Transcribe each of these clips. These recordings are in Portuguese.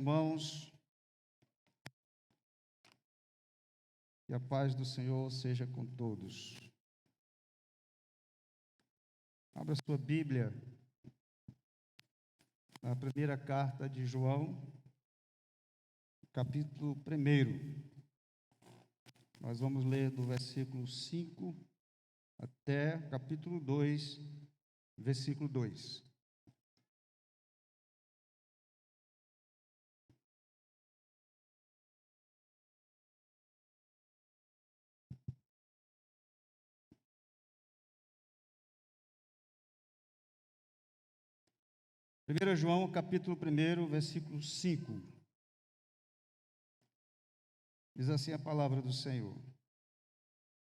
Irmãos, que a paz do Senhor seja com todos. Abra sua Bíblia na primeira carta de João, capítulo 1. Nós vamos ler do versículo 5 até capítulo 2, versículo 2. Primeiro João, capítulo 1, versículo 5. Diz assim a palavra do Senhor.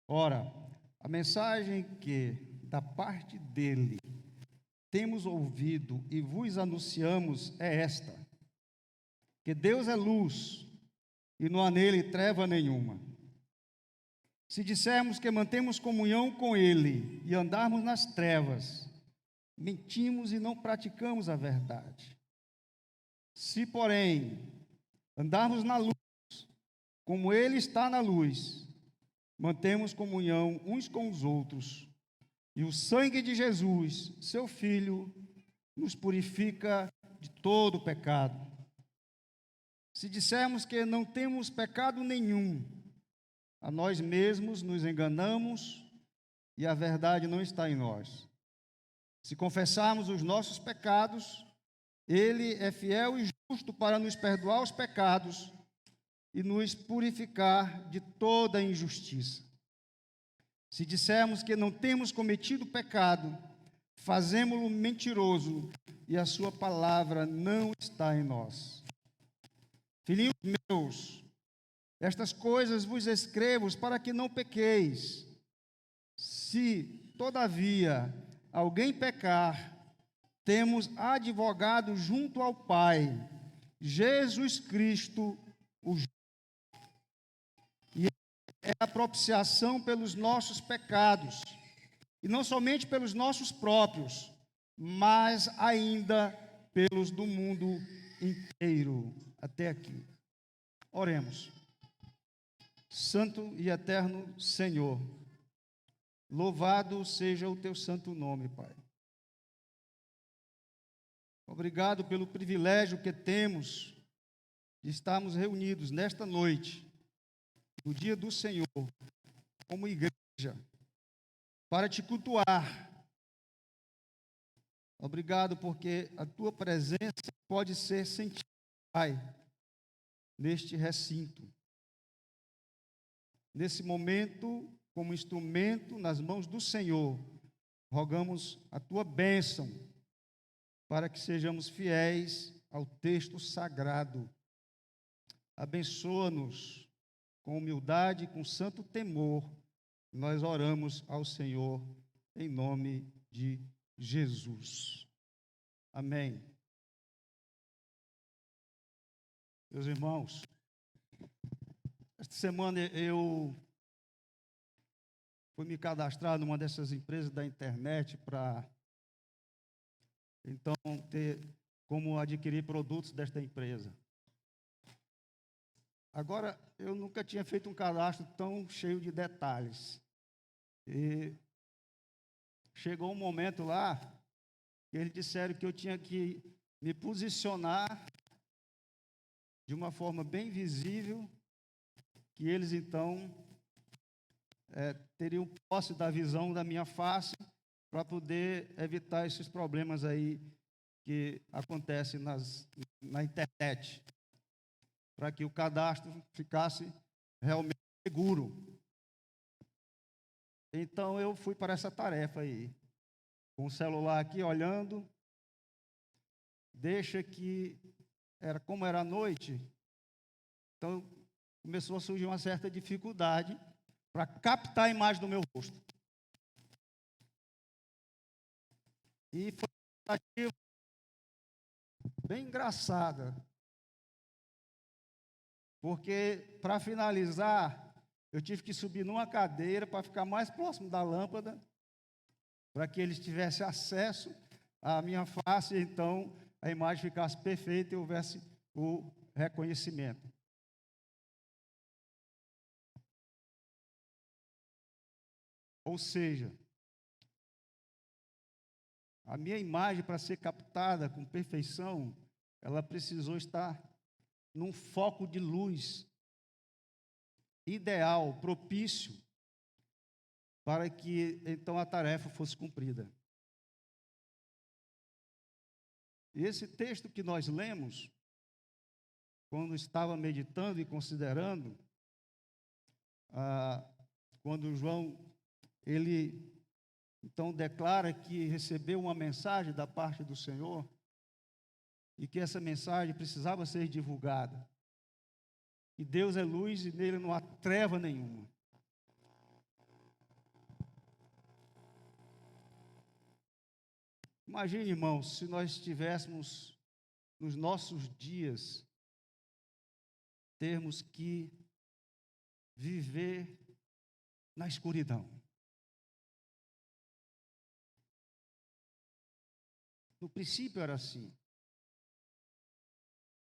Ora, a mensagem que, da parte dele, temos ouvido e vos anunciamos é esta: que Deus é luz e não há nele treva nenhuma. Se dissermos que mantemos comunhão com ele e andarmos nas trevas, mentimos e não praticamos a verdade. Se, porém, andarmos na luz, como ele está na luz, mantemos comunhão uns com os outros, e o sangue de Jesus, seu Filho, nos purifica de todo pecado. Se dissermos que não temos pecado nenhum, a nós mesmos nos enganamos e a verdade não está em nós. Se confessarmos os nossos pecados, ele é fiel e justo para nos perdoar os pecados e nos purificar de toda injustiça. Se dissermos que não temos cometido pecado, fazemo-lo mentiroso e a sua palavra não está em nós. Filhinhos meus, estas coisas vos escrevo para que não pequeis. Se, todavia, alguém pecar, temos advogado junto ao Pai, Jesus Cristo, o justo. E é a propiciação pelos nossos pecados, e não somente pelos nossos próprios, mas ainda pelos do mundo inteiro. Até aqui. Oremos. Santo e eterno Senhor, louvado seja o teu santo nome, Pai. Obrigado pelo privilégio que temos de estarmos reunidos nesta noite, no dia do Senhor, como igreja, para te cultuar. Obrigado porque a tua presença pode ser sentida, Pai, neste recinto. Nesse momento, como instrumento nas mãos do Senhor, rogamos a tua bênção para que sejamos fiéis ao texto sagrado. Abençoa-nos com humildade e com santo temor. Nós oramos ao Senhor em nome de Jesus. Amém. Meus irmãos, esta semana eu fui me cadastrar numa dessas empresas da internet para, então, ter como adquirir produtos desta empresa. Agora, eu nunca tinha feito um cadastro tão cheio de detalhes. E chegou um momento lá que eles disseram que eu tinha que me posicionar de uma forma bem visível, que eles, então, teriam posse da visão da minha face para poder evitar esses problemas aí que acontecem na internet, para que o cadastro ficasse realmente seguro. Então, eu fui para essa tarefa aí, com o celular aqui olhando, como era noite, então começou a surgir uma certa dificuldade para captar a imagem do meu rosto. E foi uma tentativa bem engraçada, porque, para finalizar, eu tive que subir numa cadeira para ficar mais próximo da lâmpada, para que eles tivessem acesso à minha face, e então a imagem ficasse perfeita e houvesse reconhecimento. Ou seja, a minha imagem, para ser captada com perfeição, ela precisou estar num foco de luz ideal, propício, para que então a tarefa fosse cumprida. E esse texto que nós lemos, quando estava meditando e considerando, quando João, ele então declara que recebeu uma mensagem da parte do Senhor, e que essa mensagem precisava ser divulgada. E Deus é luz e nele não há treva nenhuma. Imagine, irmãos, se nós estivéssemos nos nossos dias, termos que viver na escuridão. No princípio era assim.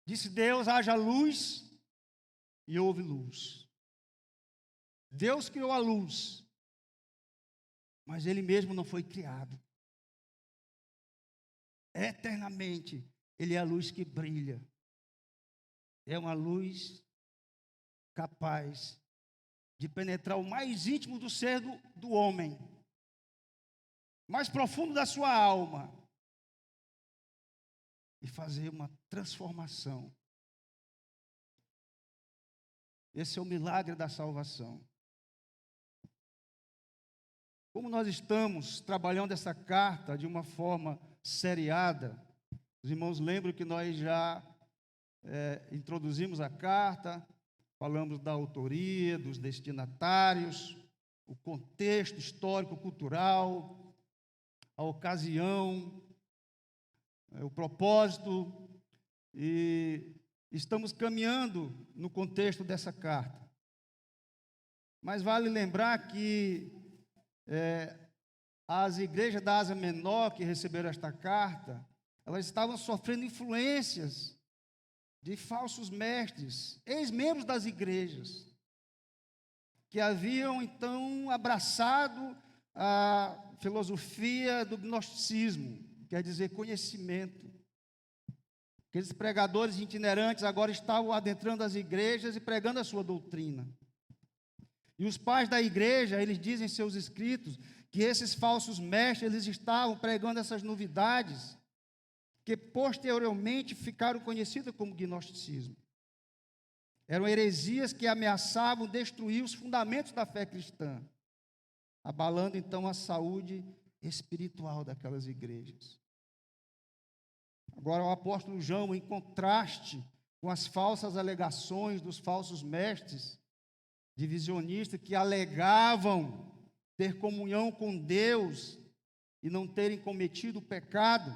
Disse Deus, haja luz, e houve luz. Deus criou a luz, mas Ele mesmo não foi criado. Eternamente, Ele é a luz que brilha. É uma luz capaz de penetrar o mais íntimo do ser do homem, mais profundo da sua alma, e fazer uma transformação. Esse é o milagre da salvação. Como nós estamos trabalhando essa carta de uma forma seriada, os irmãos lembram que nós já introduzimos a carta, falamos da autoria, dos destinatários, o contexto histórico-cultural, a ocasião, o propósito, e estamos caminhando no contexto dessa carta. Mas vale lembrar que as igrejas da Ásia Menor que receberam esta carta, elas estavam sofrendo influências de falsos mestres, ex-membros das igrejas, que haviam então abraçado a filosofia do gnosticismo, quer dizer, conhecimento. Aqueles pregadores itinerantes agora estavam adentrando as igrejas e pregando a sua doutrina. E os pais da igreja, eles dizem em seus escritos que esses falsos mestres, eles estavam pregando essas novidades que posteriormente ficaram conhecidas como gnosticismo. Eram heresias que ameaçavam destruir os fundamentos da fé cristã, abalando então a saúde espiritual daquelas igrejas. Agora o apóstolo João, em contraste com as falsas alegações dos falsos mestres divisionistas que alegavam ter comunhão com Deus e não terem cometido o pecado,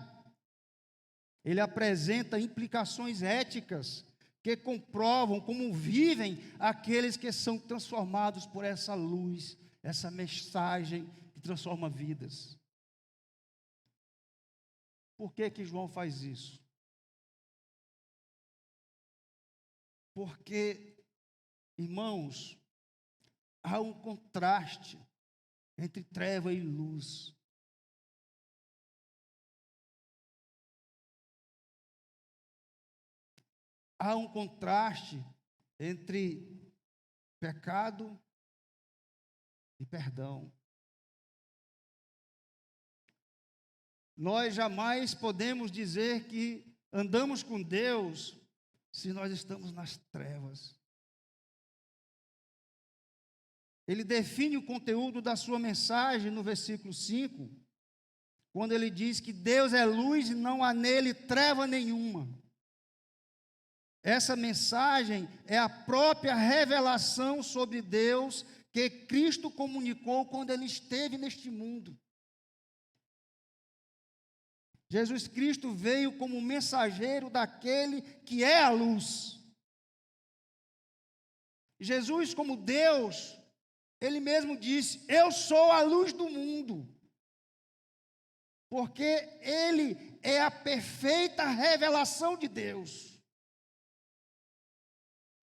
ele apresenta implicações éticas que comprovam como vivem aqueles que são transformados por essa luz, essa mensagem que transforma vidas. Por que João faz isso? Porque, irmãos, há um contraste entre treva e luz. Há um contraste entre pecado e perdão. Nós jamais podemos dizer que andamos com Deus se nós estamos nas trevas. Ele define o conteúdo da sua mensagem no versículo 5, quando ele diz que Deus é luz e não há nele treva nenhuma. Essa mensagem é a própria revelação sobre Deus que Cristo comunicou quando Ele esteve neste mundo. Jesus Cristo veio como mensageiro daquele que é a luz. Jesus, como Deus, Ele mesmo disse: eu sou a luz do mundo. Porque Ele é a perfeita revelação de Deus.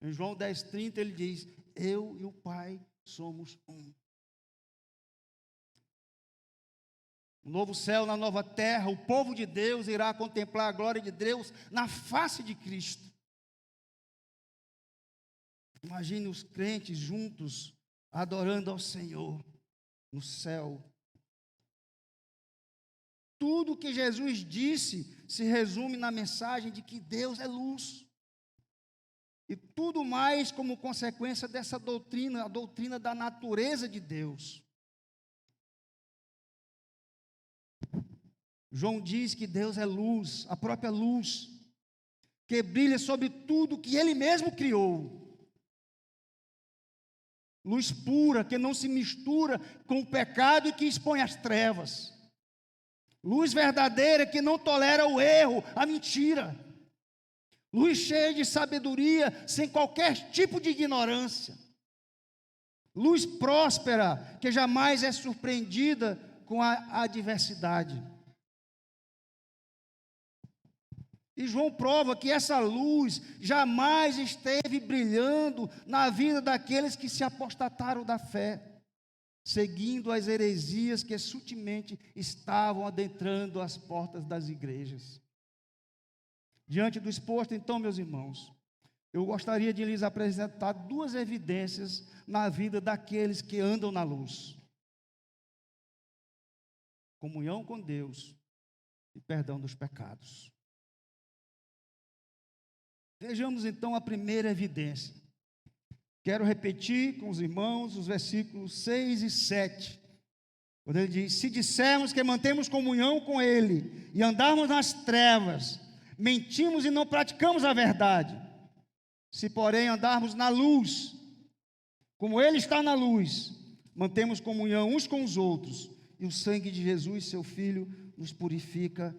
Em João 10,30 ele diz: eu e o Pai somos um. No novo céu, na nova terra, o povo de Deus irá contemplar a glória de Deus na face de Cristo. Imagine os crentes juntos, adorando ao Senhor no céu. Tudo que Jesus disse se resume na mensagem de que Deus é luz. E tudo mais como consequência dessa doutrina, a doutrina da natureza de Deus. João diz que Deus é luz, a própria luz, que brilha sobre tudo que Ele mesmo criou. Luz pura, que não se mistura com o pecado e que expõe as trevas. Luz verdadeira, que não tolera o erro, a mentira. Luz cheia de sabedoria, sem qualquer tipo de ignorância. Luz próspera, que jamais é surpreendida com a adversidade. E João prova que essa luz jamais esteve brilhando na vida daqueles que se apostataram da fé, seguindo as heresias que sutilmente estavam adentrando as portas das igrejas. Diante do exposto, então, meus irmãos, eu gostaria de lhes apresentar duas evidências na vida daqueles que andam na luz: comunhão com Deus e perdão dos pecados. Vejamos então a primeira evidência. Quero repetir com os irmãos os versículos 6 e 7. Quando ele diz: se dissermos que mantemos comunhão com Ele e andarmos nas trevas, mentimos e não praticamos a verdade. Se porém andarmos na luz, como Ele está na luz, mantemos comunhão uns com os outros, e o sangue de Jesus, seu Filho, nos purifica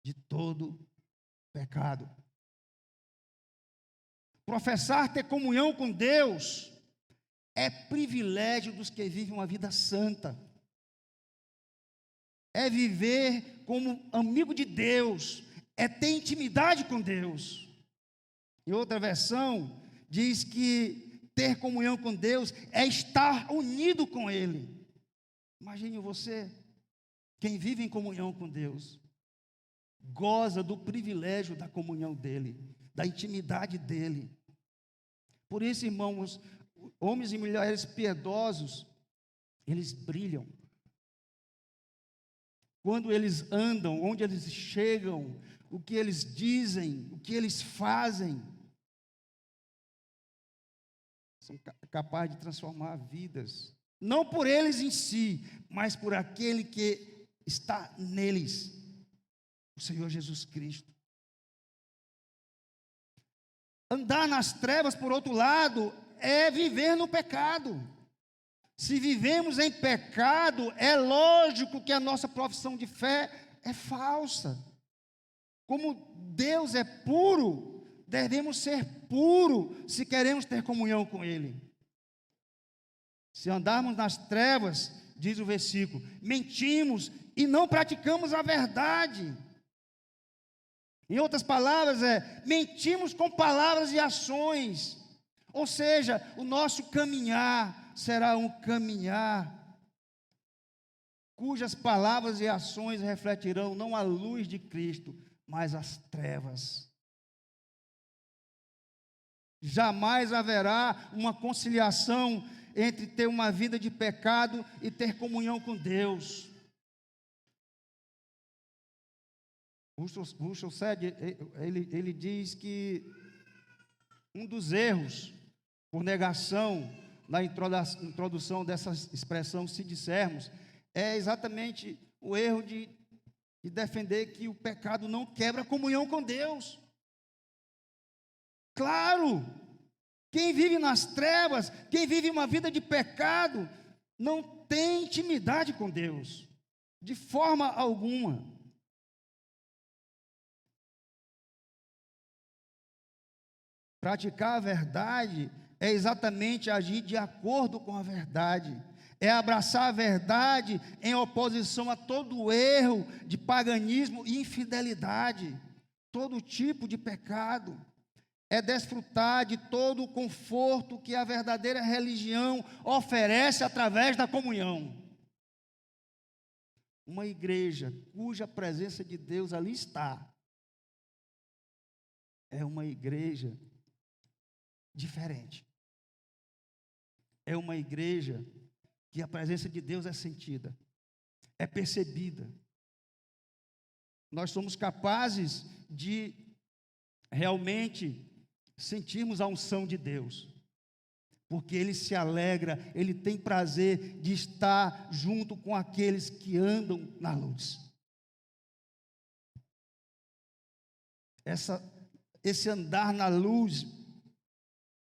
de todo pecado. Professar ter comunhão com Deus é privilégio dos que vivem uma vida santa. É viver como amigo de Deus, é ter intimidade com Deus. Em outra versão, diz que ter comunhão com Deus é estar unido com Ele. Imagine você, quem vive em comunhão com Deus, goza do privilégio da comunhão dEle, da intimidade dEle. Por isso, irmãos, homens e mulheres piedosos, eles brilham. Quando eles andam, onde eles chegam, o que eles dizem, o que eles fazem, são capazes de transformar vidas. Não por eles em si, mas por aquele que está neles, o Senhor Jesus Cristo. Andar nas trevas, por outro lado, é viver no pecado. Se vivemos em pecado, é lógico que a nossa profissão de fé é falsa. Como Deus é puro, devemos ser puros se queremos ter comunhão com Ele. Se andarmos nas trevas, diz o versículo, mentimos e não praticamos a verdade. Em outras palavras, mentimos com palavras e ações. Ou seja, o nosso caminhar será um caminhar cujas palavras e ações refletirão não a luz de Cristo, mas as trevas. Jamais haverá uma conciliação entre ter uma vida de pecado e ter comunhão com Deus. Russell Shedd, ele diz que um dos erros, por negação, na introdução dessa expressão, se dissermos, é exatamente o erro de defender que o pecado não quebra a comunhão com Deus. Claro, quem vive nas trevas, quem vive uma vida de pecado, não tem intimidade com Deus, de forma alguma. Praticar a verdade é exatamente agir de acordo com a verdade. É abraçar a verdade em oposição a todo erro de paganismo e infidelidade, todo tipo de pecado. é desfrutar de todo o conforto que a verdadeira religião oferece através da comunhão. Uma igreja cuja presença de Deus ali está, é uma igreja diferente. É uma igreja que a presença de Deus é sentida, é percebida. Nós somos capazes de realmente sentirmos a unção de Deus, porque Ele se alegra, Ele tem prazer de estar junto com aqueles que andam na luz. Esse andar na luz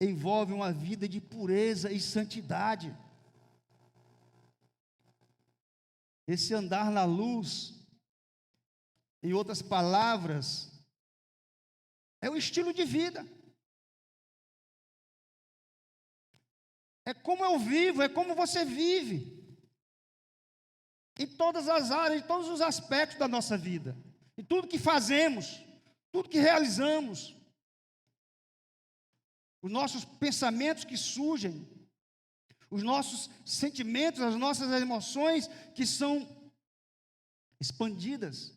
envolve uma vida de pureza e santidade. Esse andar na luz, em outras palavras, é o estilo de vida. É como eu vivo, é como você vive. Em todas as áreas, em todos os aspectos da nossa vida. Em tudo que fazemos, tudo que realizamos. Os nossos pensamentos que surgem, os nossos sentimentos, as nossas emoções que são expandidas.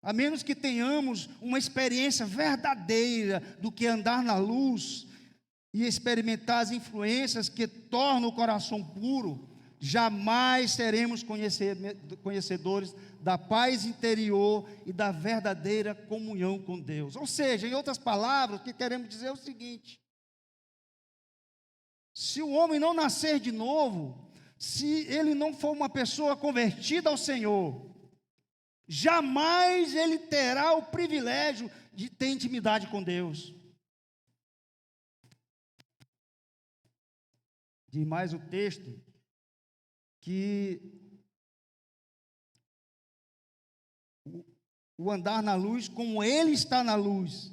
A menos que tenhamos uma experiência verdadeira do que andar na luz e experimentar as influências que tornam o coração puro, jamais seremos conhecedores da paz interior e da verdadeira comunhão com Deus. Ou seja, em outras palavras, o que queremos dizer é o seguinte: se o homem não nascer de novo, se ele não for uma pessoa convertida ao Senhor, jamais ele terá o privilégio de ter intimidade com Deus. Diz mais o texto que o andar na luz, como Ele está na luz,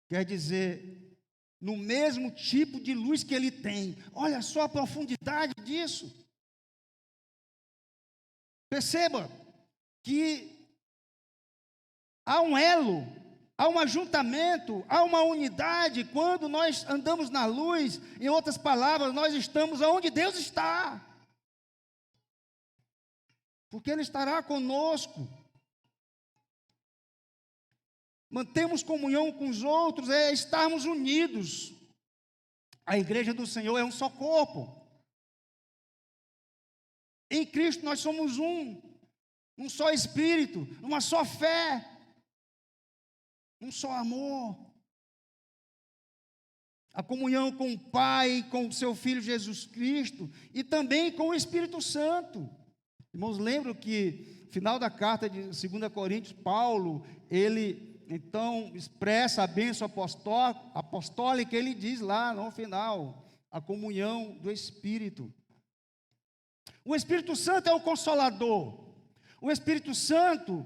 quer dizer, no mesmo tipo de luz que Ele tem. Olha só a profundidade disso. Perceba que há um elo, há um ajuntamento, há uma unidade quando nós andamos na luz. Em outras palavras, nós estamos onde Deus está, porque Ele estará conosco. Mantemos comunhão com os outros, é estarmos unidos. A igreja do Senhor é um só corpo. Em Cristo nós somos um só Espírito, uma só fé, um só amor. A comunhão com o Pai, com o seu Filho Jesus Cristo e também com o Espírito Santo. Irmãos, lembram que no final da carta de 2 Coríntios, Paulo, ele então expressa a bênção apostólica, ele diz lá no final, a comunhão do Espírito. O Espírito Santo é o Consolador. O Espírito Santo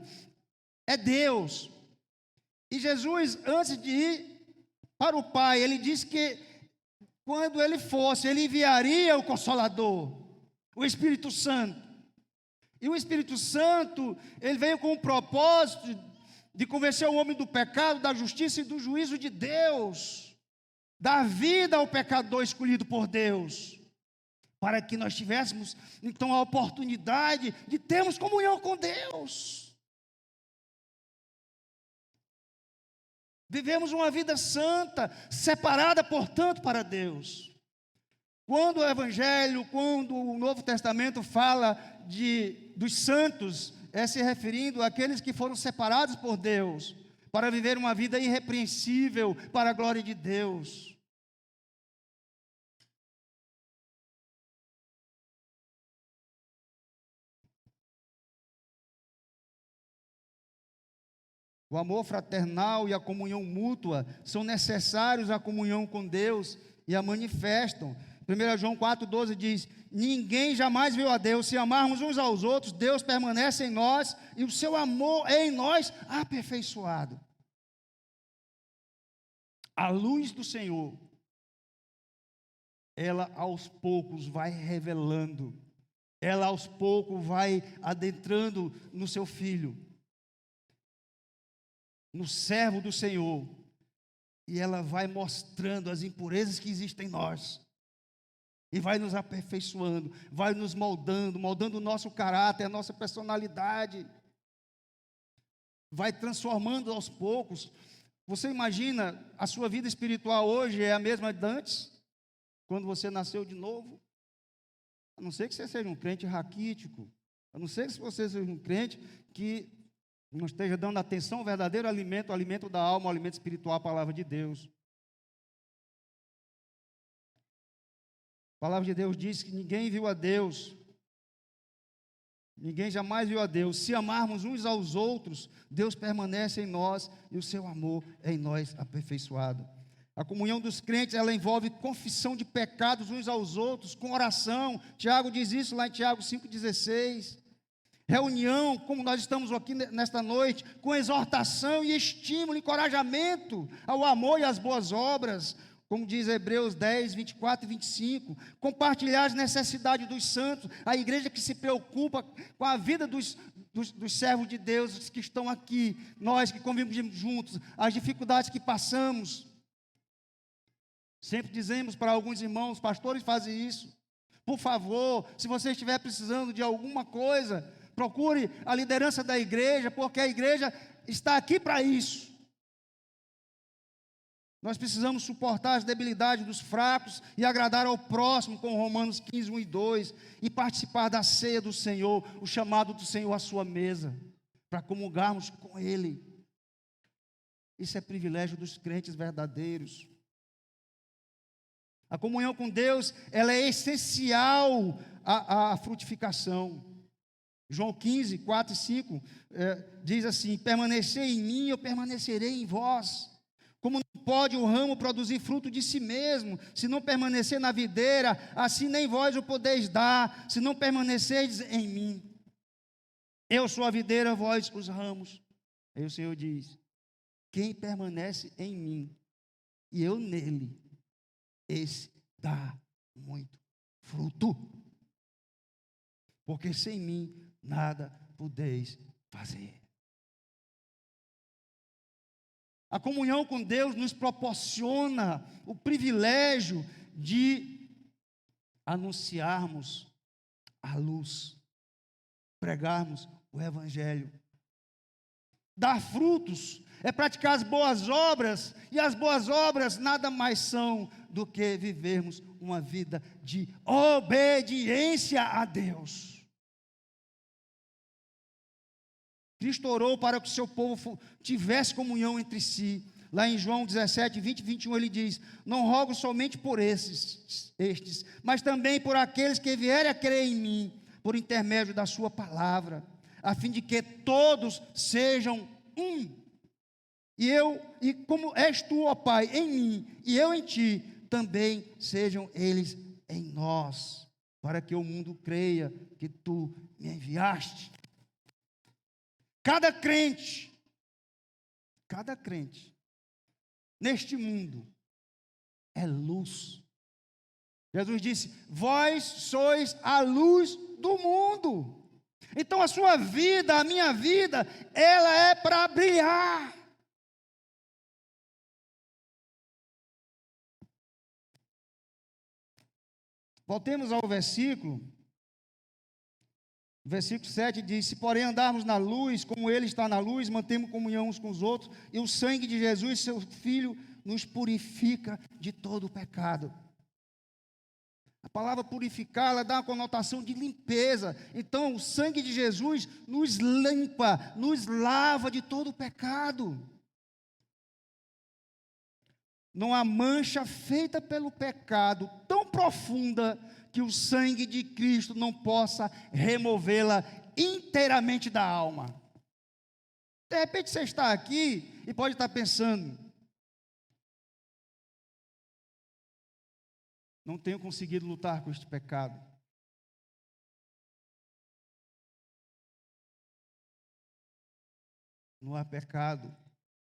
é Deus. E Jesus, antes de ir para o Pai, ele disse que quando ele fosse, ele enviaria o Consolador, o Espírito Santo. E o Espírito Santo, ele veio com o propósito de convencer o homem do pecado, da justiça e do juízo de Deus, dar vida ao pecador escolhido por Deus, para que nós tivéssemos então a oportunidade de termos comunhão com Deus. Vivemos uma vida santa, separada, portanto, para Deus. Quando o Evangelho, quando o Novo Testamento fala dos santos, é se referindo àqueles que foram separados por Deus, para viver uma vida irrepreensível para a glória de Deus. O amor fraternal e a comunhão mútua são necessários à comunhão com Deus e a manifestam. 1 João 4,12 diz: ninguém jamais viu a Deus. Se amarmos uns aos outros, Deus permanece em nós e o seu amor é em nós aperfeiçoado. A luz do Senhor, ela aos poucos vai revelando, ela aos poucos vai adentrando no seu Filho. no servo do Senhor, e ela vai mostrando as impurezas que existem em nós, e vai nos aperfeiçoando, vai nos moldando o nosso caráter, a nossa personalidade, vai transformando aos poucos. Você imagina, a sua vida espiritual hoje é a mesma de antes, quando você nasceu de novo? A não ser que você seja um crente raquítico, a não ser que você seja um crente que não esteja dando atenção ao verdadeiro alimento, o alimento da alma, o alimento espiritual, a palavra de Deus. A palavra de Deus diz que ninguém viu a Deus, ninguém jamais viu a Deus. Se amarmos uns aos outros, Deus permanece em nós e o seu amor é em nós aperfeiçoado. A comunhão dos crentes, ela envolve confissão de pecados uns aos outros, com oração. Tiago diz isso lá em Tiago 5,16. Reunião, como nós estamos aqui nesta noite, com exortação e estímulo, encorajamento ao amor e às boas obras, como diz Hebreus 10, 24 e 25, compartilhar as necessidades dos santos, a igreja que se preocupa com a vida dos servos de Deus que estão aqui, nós que convivemos juntos, as dificuldades que passamos. Sempre dizemos para alguns irmãos, os pastores fazem isso, por favor, se você estiver precisando de alguma coisa, procure a liderança da igreja, porque a igreja está aqui para isso. Nós precisamos suportar as debilidades dos fracos e agradar ao próximo, com Romanos 15, 1 e 2, e participar da ceia do Senhor, o chamado do Senhor à sua mesa, para comungarmos com Ele. Isso é privilégio dos crentes verdadeiros. A comunhão com Deus, ela é essencial à frutificação. João 15, 4 e 5, diz assim: permanecei em mim, eu permanecerei em vós. Como não pode o ramo produzir fruto de si mesmo, se não permanecer na videira, assim nem vós o podeis dar, se não permanecerdes em mim. Eu sou a videira, vós os ramos. Aí o Senhor diz: quem permanece em mim, e eu nele, esse dá muito fruto. Porque sem mim nada podeis fazer. A comunhão com Deus nos proporciona o privilégio de anunciarmos a luz, pregarmos o Evangelho. Dar frutos é praticar as boas obras, e as boas obras nada mais são do que vivermos uma vida de obediência a Deus. Cristo orou para que o seu povo tivesse comunhão entre si. Lá em João 17, 20 e 21 ele diz: não rogo somente por estes, mas também por aqueles que vierem a crer em mim, por intermédio da sua palavra, a fim de que todos sejam um. E como és tu, ó Pai, em mim, e eu em ti, também sejam eles em nós, para que o mundo creia que tu me enviaste. Cada crente neste mundo é luz. Jesus disse: vós sois a luz do mundo. Então a sua vida, a minha vida, ela é para brilhar. Voltemos ao versículo. Versículo 7 diz: se porém andarmos na luz, como Ele está na luz, mantemos comunhão uns com os outros, e o sangue de Jesus, seu Filho, nos purifica de todo o pecado. A palavra purificar, ela dá uma conotação de limpeza. Então, o sangue de Jesus nos limpa, nos lava de todo o pecado. Não há mancha feita pelo pecado tão profunda que o sangue de Cristo não possa removê-la inteiramente da alma. De repente você está aqui e pode estar pensando: não tenho conseguido lutar com este pecado. Não há pecado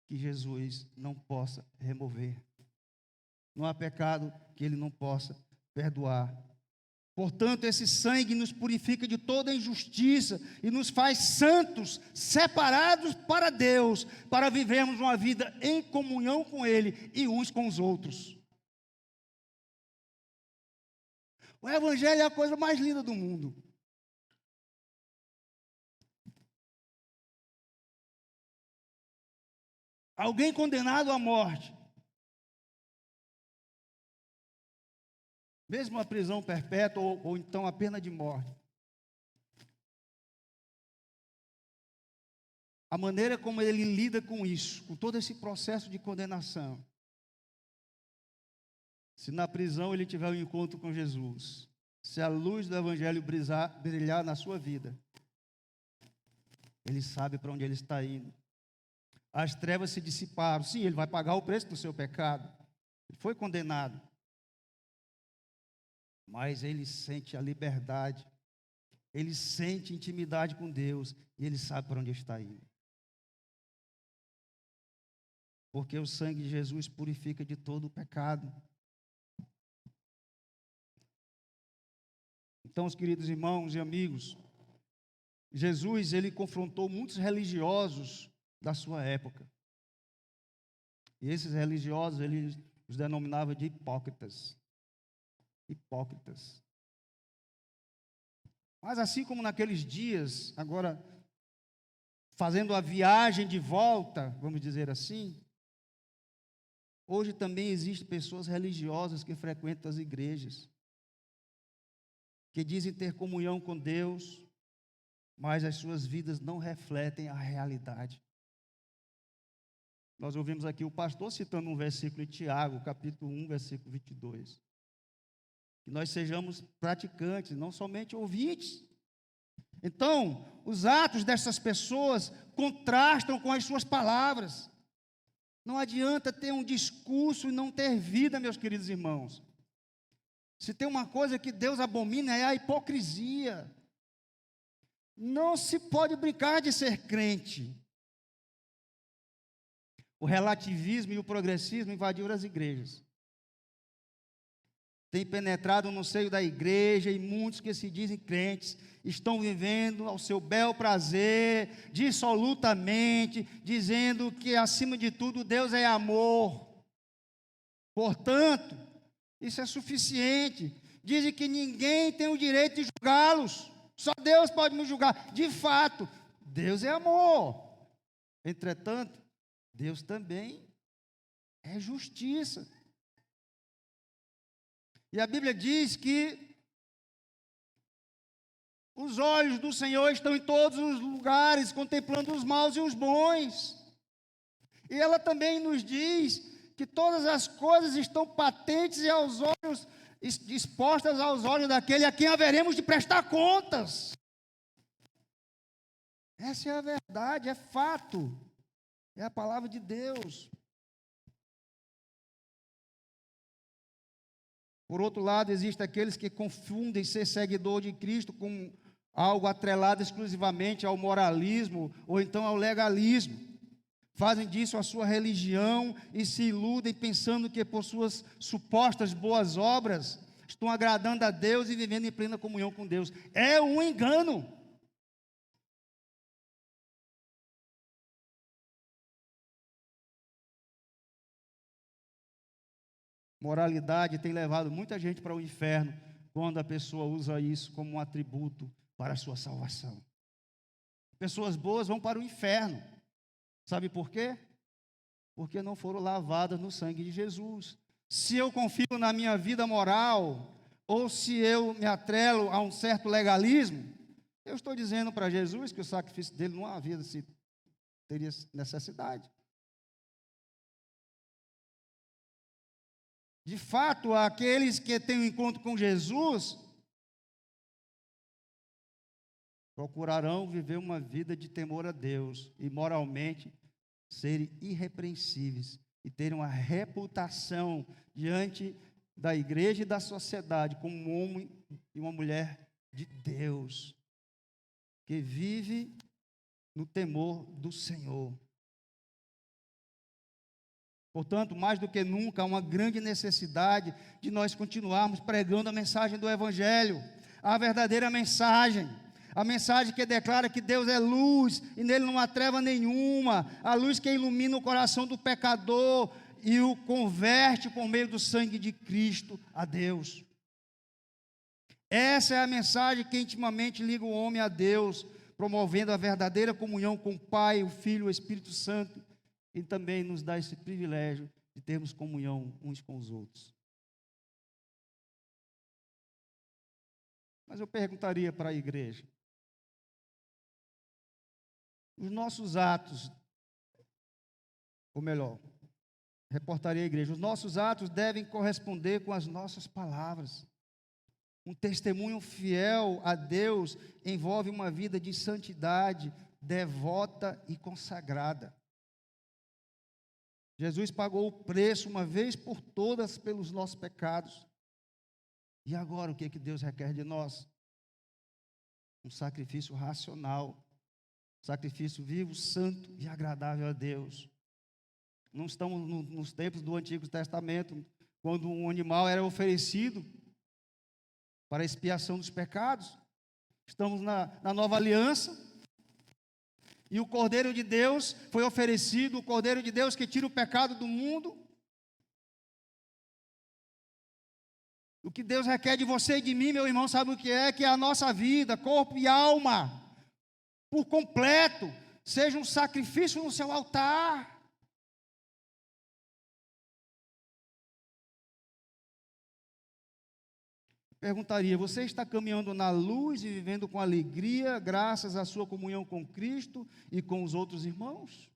que Jesus não possa remover. Não há pecado que Ele não possa perdoar. Portanto, esse sangue nos purifica de toda injustiça e nos faz santos, separados para Deus, para vivermos uma vida em comunhão com Ele e uns com os outros. O Evangelho é a coisa mais linda do mundo. Alguém condenado à morte, mesmo a prisão perpétua ou então a pena de morte. A maneira como ele lida com isso, com todo esse processo de condenação. Se na prisão ele tiver um encontro com Jesus, se a luz do Evangelho brilhar na sua vida, ele sabe para onde ele está indo. As trevas se dissiparam. Sim, ele vai pagar o preço do seu pecado. Ele foi condenado. Mas ele sente a liberdade, ele sente intimidade com Deus e ele sabe para onde está indo. Porque o sangue de Jesus purifica de todo o pecado. Então, os queridos irmãos e amigos, Jesus, ele confrontou muitos religiosos da sua época. E esses religiosos, ele os denominava de hipócritas. Hipócritas. Mas assim como naqueles dias, agora fazendo a viagem de volta, vamos dizer assim, hoje também existem pessoas religiosas que frequentam as igrejas, que dizem ter comunhão com Deus, mas as suas vidas não refletem a realidade. Nós ouvimos aqui o pastor citando um versículo de Tiago, capítulo 1, versículo 22. Que nós sejamos praticantes, não somente ouvintes. Então, os atos dessas pessoas contrastam com as suas palavras. Não adianta ter um discurso e não ter vida, meus queridos irmãos. Se tem uma coisa que Deus abomina é a hipocrisia. Não se pode brincar de ser crente. O relativismo e o progressismo invadiram as igrejas. Tem penetrado no seio da igreja e muitos que se dizem crentes estão vivendo ao seu bel prazer, dissolutamente, dizendo que acima de tudo Deus é amor. Portanto, isso é suficiente. Dizem que ninguém tem o direito de julgá-los, só Deus pode nos julgar. De fato, Deus é amor. Entretanto, Deus também é justiça. E a Bíblia diz que os olhos do Senhor estão em todos os lugares, contemplando os maus e os bons. E ela também nos diz que todas as coisas estão patentes e aos olhos, expostas aos olhos daquele a quem haveremos de prestar contas. Essa é a verdade, é fato. É a palavra de Deus. Por outro lado, existem aqueles que confundem ser seguidor de Cristo com algo atrelado exclusivamente ao moralismo ou então ao legalismo. Fazem disso a sua religião e se iludem pensando que por suas supostas boas obras estão agradando a Deus e vivendo em plena comunhão com Deus. É um engano. Moralidade tem levado muita gente para o inferno quando a pessoa usa isso como um atributo para a sua salvação. Pessoas boas vão para o inferno. Sabe por quê? Porque não foram lavadas no sangue de Jesus. Se eu confio na minha vida moral, ou se eu me atrelo a um certo legalismo, eu estou dizendo para Jesus que o sacrifício dele não havia teria necessidade. De fato, aqueles que têm um encontro com Jesus procurarão viver uma vida de temor a Deus e moralmente serem irrepreensíveis e terem uma reputação diante da igreja e da sociedade como um homem e uma mulher de Deus, que vive no temor do Senhor. Portanto, mais do que nunca, há uma grande necessidade de nós continuarmos pregando a mensagem do Evangelho, a verdadeira mensagem, a mensagem que declara que Deus é luz e nele não há treva nenhuma, a luz que ilumina o coração do pecador e o converte por meio do sangue de Cristo a Deus. Essa é a mensagem que intimamente liga o homem a Deus, promovendo a verdadeira comunhão com o Pai, o Filho e o Espírito Santo, e também nos dá esse privilégio de termos comunhão uns com os outros. Mas eu perguntaria para a igreja, os nossos atos, ou melhor, reportaria à igreja, os nossos atos devem corresponder com as nossas palavras. Um testemunho fiel a Deus envolve uma vida de santidade, devota e consagrada. Jesus pagou o preço uma vez por todas pelos nossos pecados. E agora o que Deus requer de nós? Um sacrifício racional, sacrifício vivo, santo e agradável a Deus. Não estamos nos tempos do Antigo Testamento, quando um animal era oferecido para a expiação dos pecados. Estamos na nova aliança, e o Cordeiro de Deus foi oferecido, o Cordeiro de Deus que tira o pecado do mundo. O que Deus requer de você e de mim, meu irmão, sabe o que é? Que a nossa vida, corpo e alma, por completo, seja um sacrifício no seu altar. Perguntaria, você está caminhando na luz e vivendo com alegria, graças à sua comunhão com Cristo e com os outros irmãos?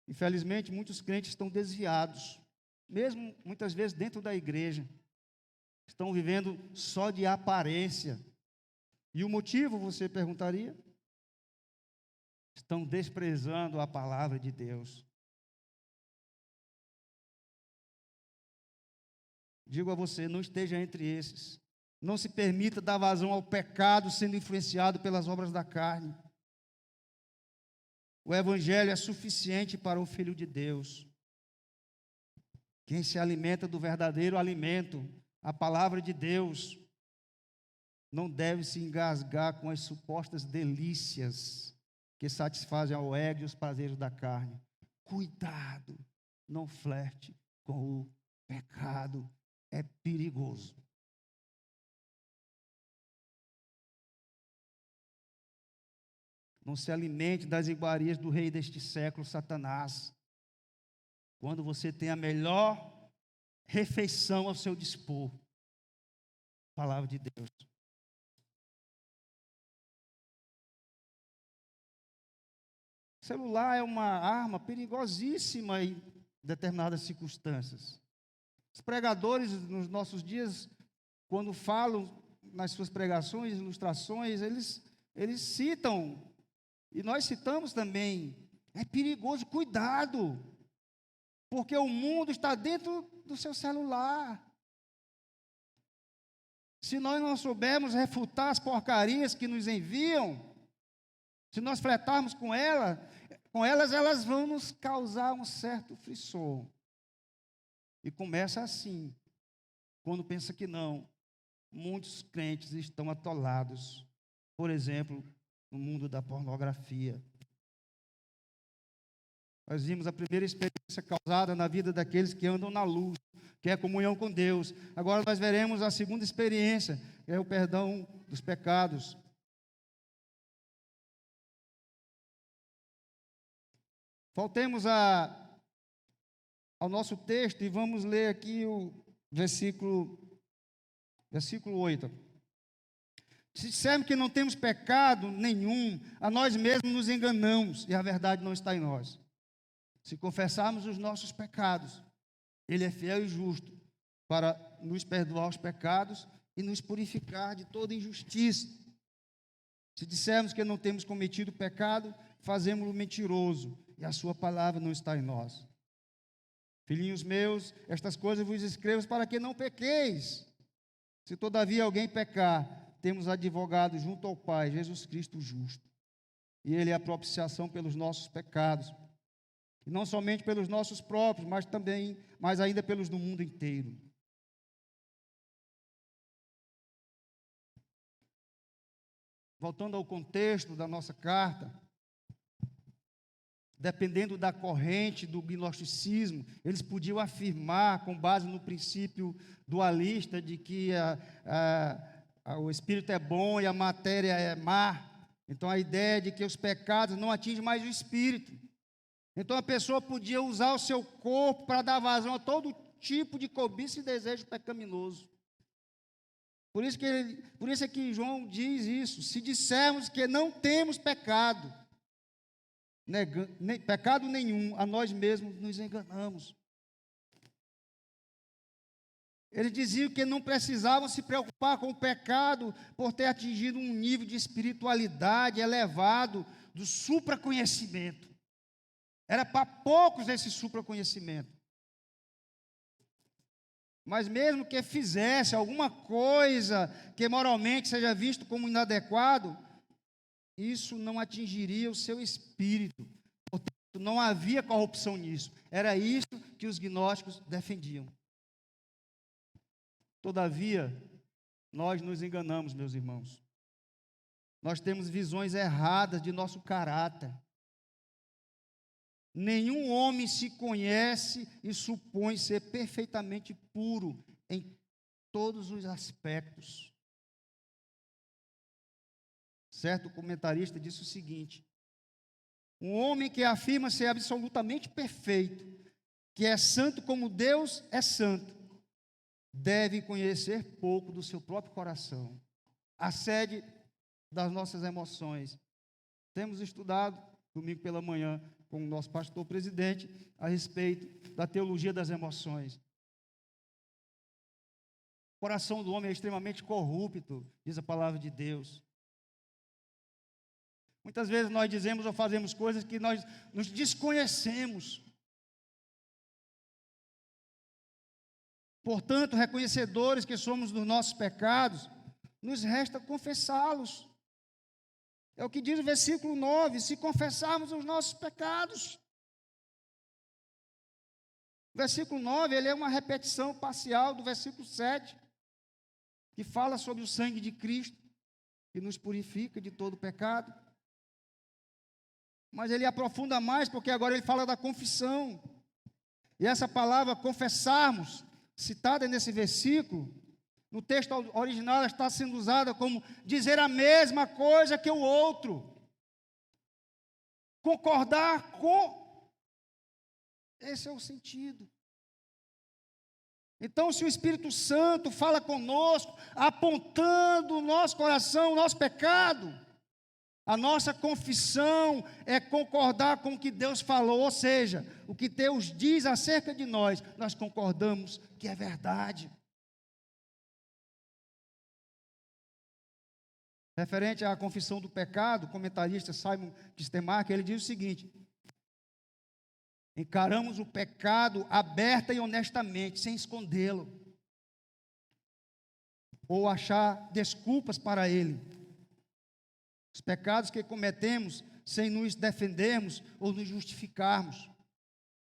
Infelizmente, muitos crentes estão desviados, mesmo muitas vezes dentro da igreja, estão vivendo só de aparência. E o motivo, você perguntaria? Estão desprezando a palavra de Deus. Digo a você, não esteja entre esses. Não se permita dar vazão ao pecado sendo influenciado pelas obras da carne. O Evangelho é suficiente para o Filho de Deus. Quem se alimenta do verdadeiro alimento, a palavra de Deus, não deve se engasgar com as supostas delícias que satisfazem ao ego e os prazeres da carne. Cuidado, não flerte com o pecado. É perigoso. Não se alimente das iguarias do rei deste século, Satanás. Quando você tem a melhor refeição ao seu dispor, palavra de Deus. O celular é uma arma perigosíssima em determinadas circunstâncias. Os pregadores nos nossos dias, quando falam nas suas pregações, ilustrações, eles citam, e nós citamos também, é perigoso, cuidado, porque o mundo está dentro do seu celular. Se nós não soubermos refutar as porcarias que nos enviam, se nós flertarmos com elas, elas vão nos causar um certo frisson. E começa assim, quando pensa que não, muitos crentes estão atolados, por exemplo, no mundo da pornografia. Nós vimos a primeira experiência causada na vida daqueles que andam na luz, que é a comunhão com Deus. Agora nós veremos a segunda experiência, que é o perdão dos pecados. Voltemos ao nosso texto e vamos ler aqui o versículo 8. Se dissermos que não temos pecado nenhum, a nós mesmos nos enganamos e a verdade não está em nós. Se confessarmos os nossos pecados, Ele é fiel e justo para nos perdoar os pecados e nos purificar de toda injustiça. Se dissermos que não temos cometido pecado, fazemos-lo mentiroso e a sua palavra não está em nós. Filhinhos meus, estas coisas vos escrevo para que não pequeis. Se todavia alguém pecar, temos advogado junto ao Pai, Jesus Cristo justo. E Ele é a propiciação pelos nossos pecados, E não somente pelos nossos próprios, mas ainda pelos do mundo inteiro. Voltando ao contexto da nossa carta, dependendo da corrente do gnosticismo, eles podiam afirmar, com base no princípio dualista, de que o espírito é bom e a matéria é má. Então, a ideia de que os pecados não atingem mais o espírito. Então, a pessoa podia usar o seu corpo para dar vazão a todo tipo de cobiça e desejo pecaminoso. Por isso é que João diz isso. Se dissermos que não temos pecado, pecado nenhum, a nós mesmos nos enganamos. Eles diziam que não precisavam se preocupar com o pecado por ter atingido um nível de espiritualidade elevado do supraconhecimento. Era para poucos esse supraconhecimento. Mas mesmo que fizesse alguma coisa que moralmente seja visto como inadequado, isso não atingiria o seu espírito. Portanto, não havia corrupção nisso. Era isso que os gnósticos defendiam. Todavia, nós nos enganamos, meus irmãos. Nós temos visões erradas de nosso caráter. Nenhum homem se conhece e supõe ser perfeitamente puro em todos os aspectos. Certo comentarista disse o seguinte: um homem que afirma ser absolutamente perfeito, que é santo como Deus é santo, deve conhecer pouco do seu próprio coração, a sede das nossas emoções. Temos estudado, domingo pela manhã, com o nosso pastor presidente, a respeito da teologia das emoções. O coração do homem é extremamente corrupto, diz a palavra de Deus. Muitas vezes nós dizemos ou fazemos coisas que nós nos desconhecemos. Portanto, reconhecedores que somos dos nossos pecados, nos resta confessá-los. É o que diz o versículo 9, se confessarmos os nossos pecados. O versículo 9, ele é uma repetição parcial do versículo 7, que fala sobre o sangue de Cristo, que nos purifica de todo pecado. Mas ele aprofunda mais, porque agora ele fala da confissão. E essa palavra confessarmos, citada nesse versículo, no texto original ela está sendo usada como dizer a mesma coisa que o outro. Concordar com. Esse é o sentido. Então, se o Espírito Santo fala conosco, apontando o nosso coração, o nosso pecado, a nossa confissão é concordar com o que Deus falou, ou seja, o que Deus diz acerca de nós, nós concordamos que é verdade. Referente à confissão do pecado, o comentarista Simon Kistemaker, ele diz o seguinte: encaramos o pecado aberta e honestamente, sem escondê-lo, ou achar desculpas para ele. Os pecados que cometemos sem nos defendermos ou nos justificarmos.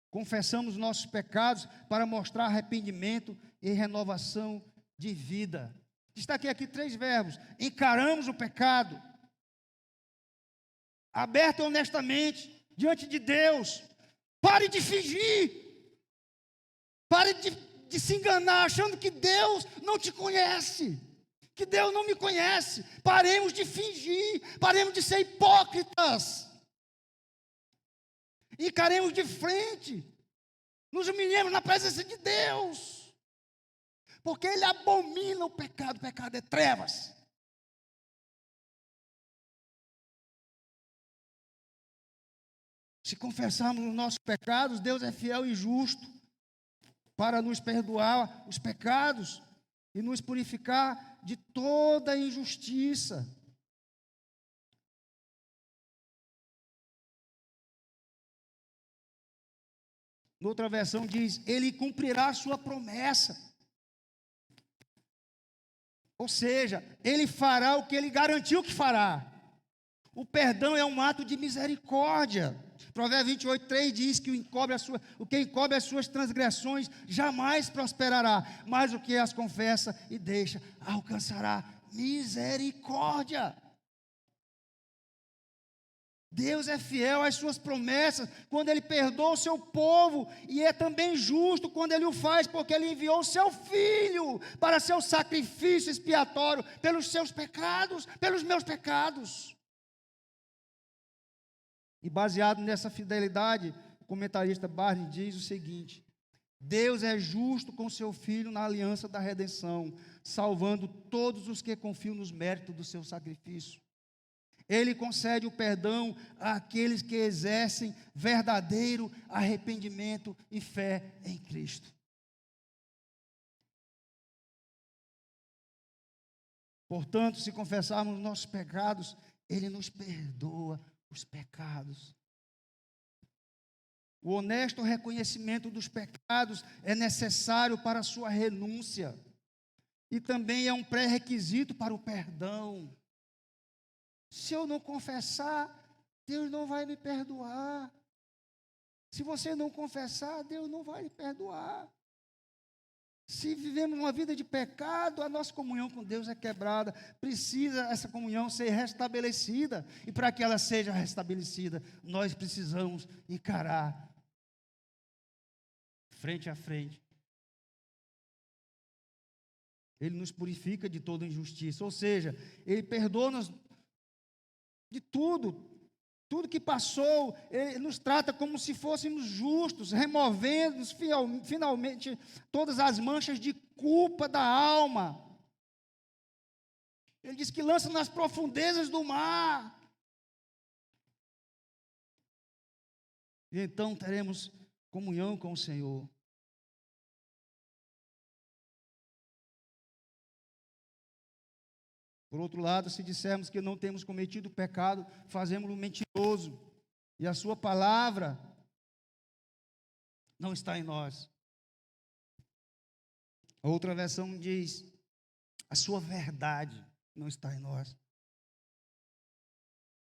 Confessamos nossos pecados para mostrar arrependimento e renovação de vida. Destaquei aqui 3 verbos: encaramos o pecado, aberto e honestamente, diante de Deus. Pare de fingir, pare de se enganar, achando que Deus não te conhece, que Deus não me conhece. Paremos de fingir, paremos de ser hipócritas, encaremos de frente, nos humilhemos na presença de Deus. Porque Ele abomina o pecado é trevas. Se confessarmos os nossos pecados, Deus é fiel e justo para nos perdoar os pecados e nos purificar de toda injustiça. Noutra versão diz: Ele cumprirá a sua promessa. Ou seja, Ele fará o que Ele garantiu que fará. O perdão é um ato de misericórdia. Provérbios 28:3 diz que o que encobre as suas transgressões jamais prosperará, mas o que as confessa e deixa alcançará misericórdia. Deus é fiel às suas promessas quando Ele perdoa o seu povo, e é também justo quando Ele o faz, porque Ele enviou o seu Filho para ser o sacrifício expiatório pelos seus pecados, pelos meus pecados. E baseado nessa fidelidade, o comentarista Barnes diz o seguinte: Deus é justo com seu Filho na aliança da redenção, salvando todos os que confiam nos méritos do seu sacrifício. Ele concede o perdão àqueles que exercem verdadeiro arrependimento e fé em Cristo. Portanto, se confessarmos nossos pecados, Ele nos perdoa os pecados. O honesto reconhecimento dos pecados é necessário para a sua renúncia e também é um pré-requisito para o perdão. Se eu não confessar, Deus não vai me perdoar. Se você não confessar, Deus não vai lhe perdoar. Se vivemos uma vida de pecado, a nossa comunhão com Deus é quebrada. Precisa essa comunhão ser restabelecida. E para que ela seja restabelecida, nós precisamos encarar frente a frente. Ele nos purifica de toda injustiça. Ou seja, Ele perdoa-nos de tudo que passou. Ele nos trata como se fôssemos justos, removendo finalmente todas as manchas de culpa da alma. Ele diz que lança nas profundezas do mar. E então teremos comunhão com o Senhor. Por outro lado, se dissermos que não temos cometido pecado, fazemos-lo mentiroso, e a sua palavra não está em nós. A outra versão diz: a sua verdade não está em nós.